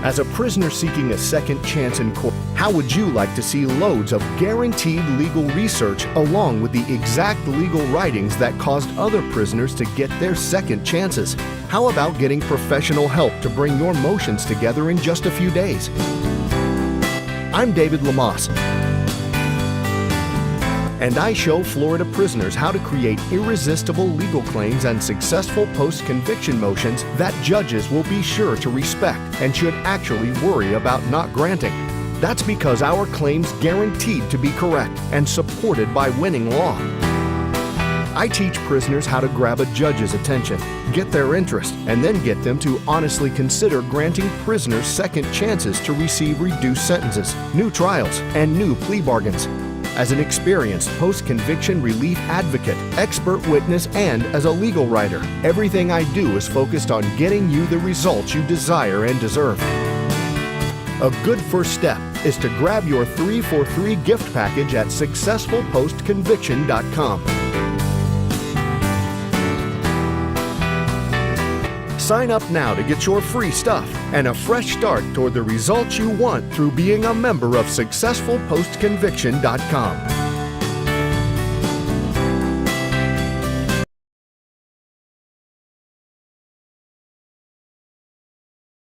As a prisoner seeking a second chance in court, how would you like to see loads of guaranteed legal research along with the exact legal writings that caused other prisoners to get their second chances? How about getting professional help to bring your motions together in just a few days? I'm David Lamas, and I show Florida prisoners how to create irresistible legal claims and successful post-conviction motions that judges will be sure to respect and should actually worry about not granting. That's because our claims guaranteed to be correct and supported by winning law. I teach prisoners how to grab a judge's attention, get their interest, and then get them to honestly consider granting prisoners second chances to receive reduced sentences, new trials, and new plea bargains. As an experienced post-conviction relief advocate, expert witness, and as a legal writer, everything I do is focused on getting you the results you desire and deserve. A good first step is to grab your 3-for-3 gift package at successfulpostconviction.com. Sign up now to get your free stuff and a fresh start toward the results you want through being a member of successfulpostconviction.com.